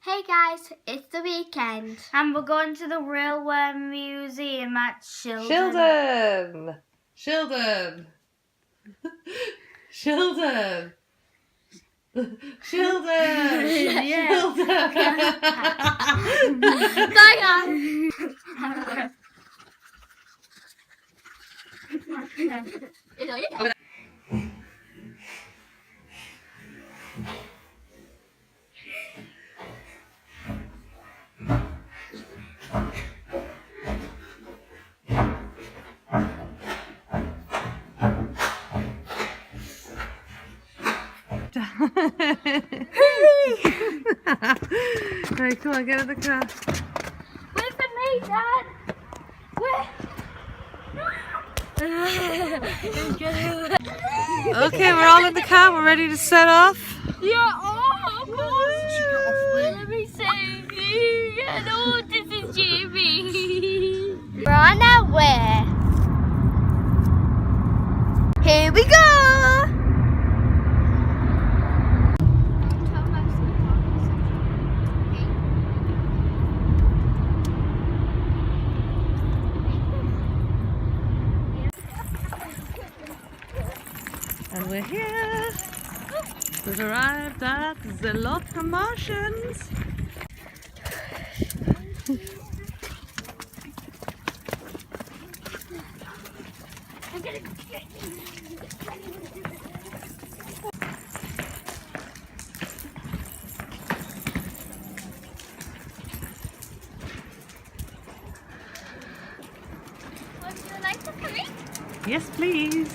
Hey guys, it's the weekend. And we're going to the Railway Museum at Shildon. Shildon! Shildon! Shildon! Shildon! Yeah. Shildon! Bye guys. Right, come on, get in the car. Wait for me, Dad. Okay, we're all in the car, we're ready to set off. Yeah, of course. Let me save you. Hello, this is Jamie. We're on our way. Here we go. And we're here. We've arrived at the Locomotions. Would you like to come in? Yes, please.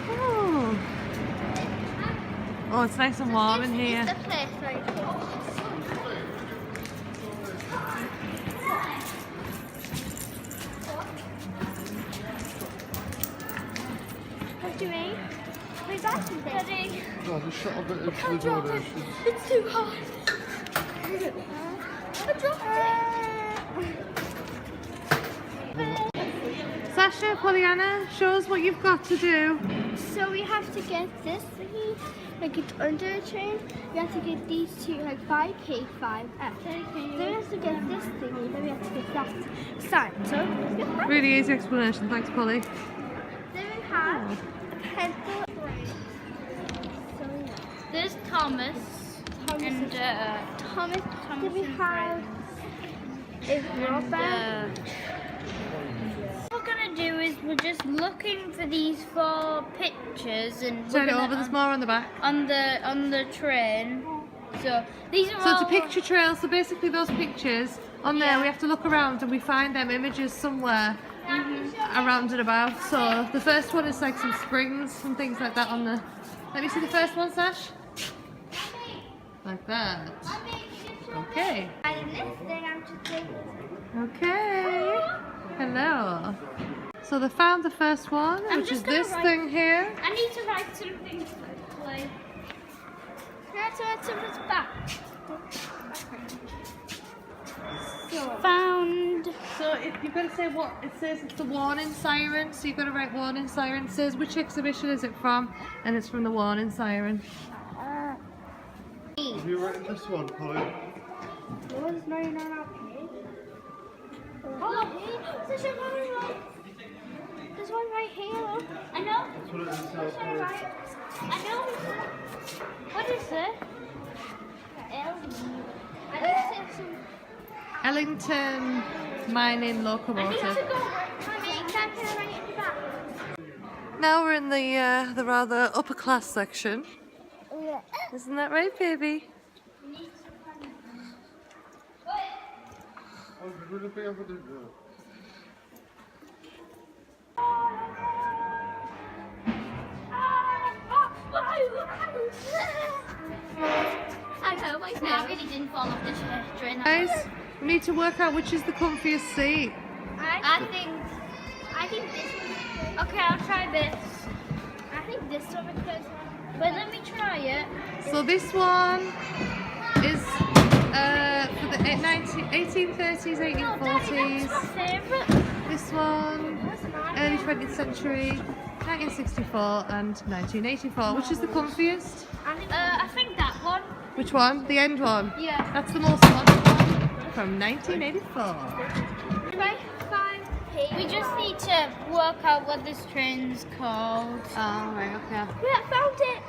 Oh. Oh, it's nice and warm in here. This is the place right here. What do you mean? We're back in there. No, just shut a bit into the door there. It's too hot. I dropped Sasha, Pollyanna, show us what you've got to do. it. So we have to get this thingy, like it's under a train. We have to get these two, like 5K, 5F. Then we have to get this thingy, then we have to get that sign. So, yeah. Really easy explanation, thanks Polly. Then we have a pencil. So, yeah. There's Thomas. And Thomas. Then we and have a rubber. What we're gonna do is we're just looking for these 4 pictures and Turn it we're over, gonna- there's more on the back. on the train. So these are So all it's a picture trail, so basically those pictures, on there we have to look around and we find them images somewhere around and about. So the first one is like some springs and things like that on the... Let me see the first one, Sash. Like that. Okay. And this thing, I'm just doing. Okay. Hello. So they found the first one, I'm which just is gonna this write- thing here. I need to write something quickly. That's what someone's back. Found. So if you've got to say what it says, it's the warning siren. So you've got to write warning siren. It says which exhibition is it from, and it's from the warning siren. Have you written this one, Polly? There's no on our page. Oh, there's one right here. Look. I know. That's what it is now, Should I Polly. write? I know. What is it? I think it's some. Ellington mining I need to locomotive. go. Mommy, can I write it in the back? Now we're in the rather upper class section. Yeah. Isn't that right, baby? Oh, would it be over there? I hope I I really didn't fall off the train. Guys, we need to work out which is the comfiest seat. I think this one. Okay, I'll try this. I think this one because. Wait, let me try it. So this one is for the 1830s, No, Daddy, 1840s. that's my favourite. This one, early 20th century, 1964 and 1984. Which is the comfiest? I think that one. Which one? The end one? Yeah. That's the most modern one from 1984. 5p. We just need to work out what this train's called. Oh, right, okay. Yeah, found it.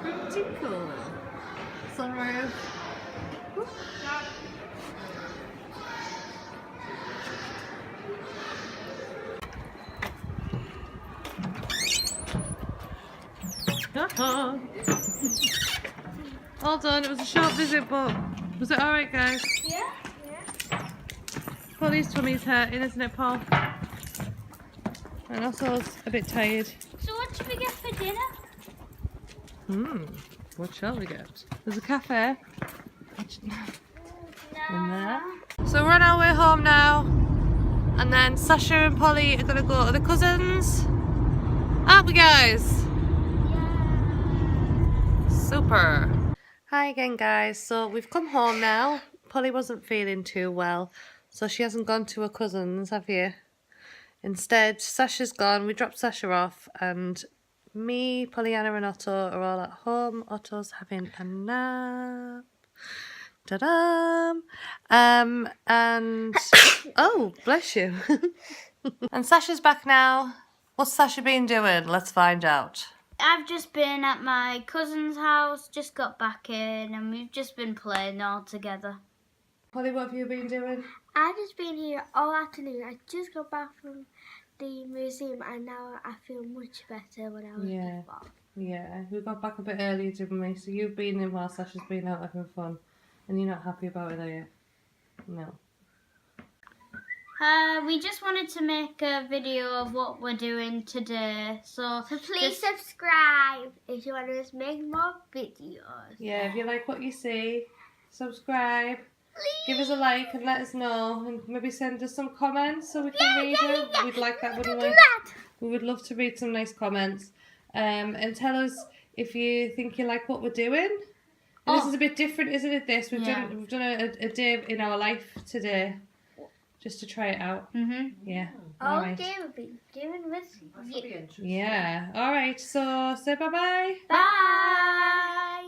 Pretty cool. Sunroof. All done. It was a short visit, but was it alright, guys? Yeah. Polly's tummy's hurting, isn't it, Paul? And also a bit tired. So what should we get for dinner? What shall we get? There's a cafe. In there. So we're on our way home now. And then Sasha and Polly are going to go to the cousins. Aren't we, guys? Super. Hi again, guys. So we've come home now. Polly wasn't feeling too well, so she hasn't gone to her cousins, have you? Instead, Sasha's gone. We dropped Sasha off, and me, Pollyanna and Otto are all at home. Otto's having a nap. Ta-da! And oh, bless you. And Sasha's back now. What's Sasha been doing? Let's find out. I've just been at my cousin's house, just got back in, and we've just been playing all together. Polly, what have you been doing? I've just been here all afternoon. I just got back from the museum and now I feel much better when I was before. Yeah, we got back a bit earlier, didn't we? So you've been in while Sasha's been out having fun. And you're not happy about it, are you? No. We just wanted to make a video of what we're doing today, so Please subscribe if you want us to make more videos. Yeah, if you like what you see, subscribe, give us a like and let us know, and maybe send us some comments so we can read them. We'd like that, wouldn't we? We would love to read some nice comments. And tell us if you think you like what we're doing. And this is a bit different, isn't it? We've done a day in our life today, just to try it out. Yeah. All right. Okay, we'll be doing with you. Yeah. All right. So say bye bye. Bye.